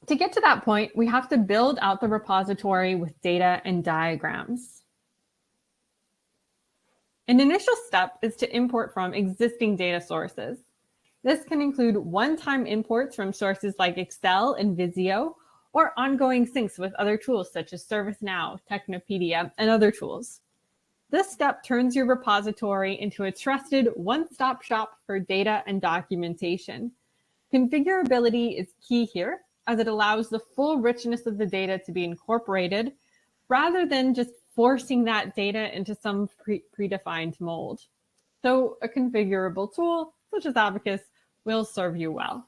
To get to that point, we have to build out the repository with data and diagrams. An initial step is to import from existing data sources. This can include one-time imports from sources like Excel and Visio, or ongoing syncs with other tools such as ServiceNow, Technopedia, and other tools. This step turns your repository into a trusted one-stop shop for data and documentation. Configurability is key here, as it allows the full richness of the data to be incorporated, rather than just forcing that data into some predefined mold. So a configurable tool, such as ABACUS, will serve you well.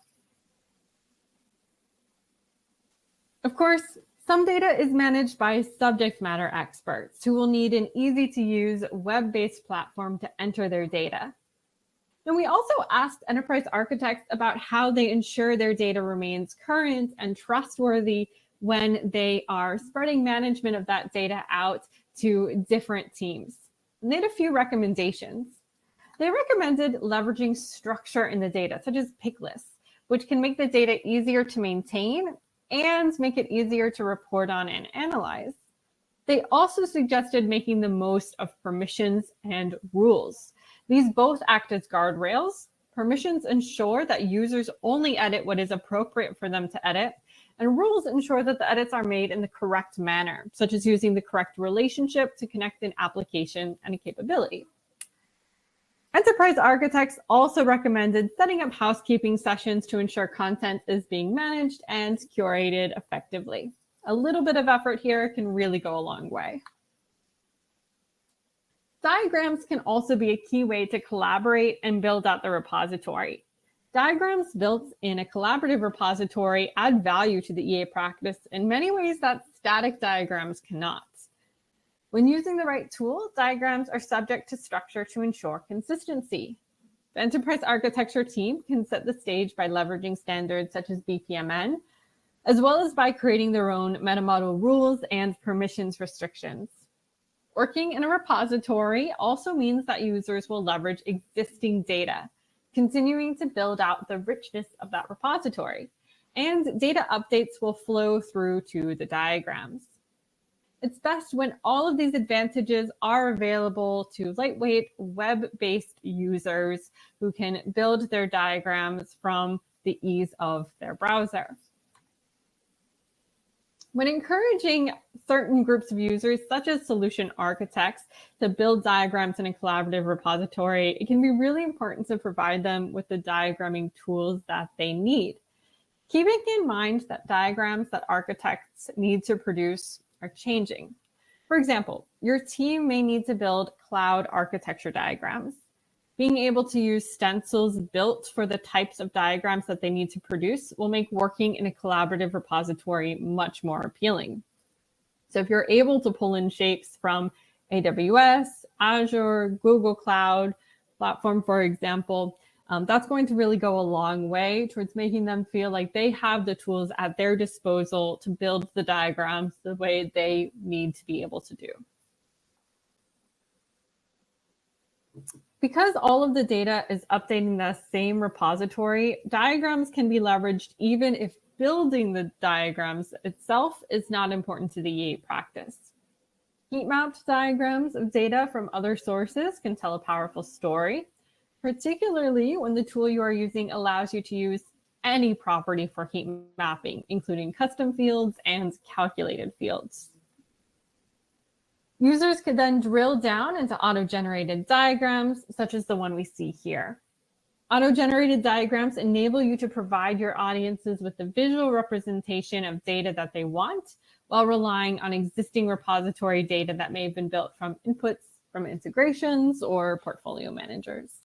Of course, some data is managed by subject matter experts who will need an easy-to-use web-based platform to enter their data. And we also asked enterprise architects about how they ensure their data remains current and trustworthy when they are spreading management of that data out to different teams. And they had a few recommendations. They recommended leveraging structure in the data, such as pick lists, which can make the data easier to maintain and make it easier to report on and analyze. They also suggested making the most of permissions and rules. These both act as guardrails. Permissions ensure that users only edit what is appropriate for them to edit, and rules ensure that the edits are made in the correct manner, such as using the correct relationship to connect an application and a capability. Enterprise architects also recommended setting up housekeeping sessions to ensure content is being managed and curated effectively. A little bit of effort here can really go a long way. Diagrams can also be a key way to collaborate and build out the repository. Diagrams built in a collaborative repository add value to the EA practice in many ways that static diagrams cannot. When using the right tool, diagrams are subject to structure to ensure consistency. The enterprise architecture team can set the stage by leveraging standards such as BPMN, as well as by creating their own metamodel rules and permissions restrictions. Working in a repository also means that users will leverage existing data, continuing to build out the richness of that repository, and data updates will flow through to the diagrams. It's best when all of these advantages are available to lightweight, web-based users who can build their diagrams from the ease of their browser. When encouraging certain groups of users, such as solution architects, to build diagrams in a collaborative repository, it can be really important to provide them with the diagramming tools that they need. Keeping in mind that diagrams that architects need to produce are changing. For example, your team may need to build cloud architecture diagrams. Being able to use stencils built for the types of diagrams that they need to produce will make working in a collaborative repository much more appealing. So if you're able to pull in shapes from AWS, Azure, Google Cloud Platform, for example, that's going to really go a long way towards making them feel like they have the tools at their disposal to build the diagrams the way they need to be able to do. Because all of the data is updating the same repository, diagrams can be leveraged even if building the diagrams itself is not important to the EA practice. Heat-mapped diagrams of data from other sources can tell a powerful story, particularly when the tool you are using allows you to use any property for heat mapping, including custom fields and calculated fields. Users could then drill down into auto-generated diagrams, such as the one we see here. Auto-generated diagrams enable you to provide your audiences with the visual representation of data that they want, while relying on existing repository data that may have been built from inputs from integrations or portfolio managers.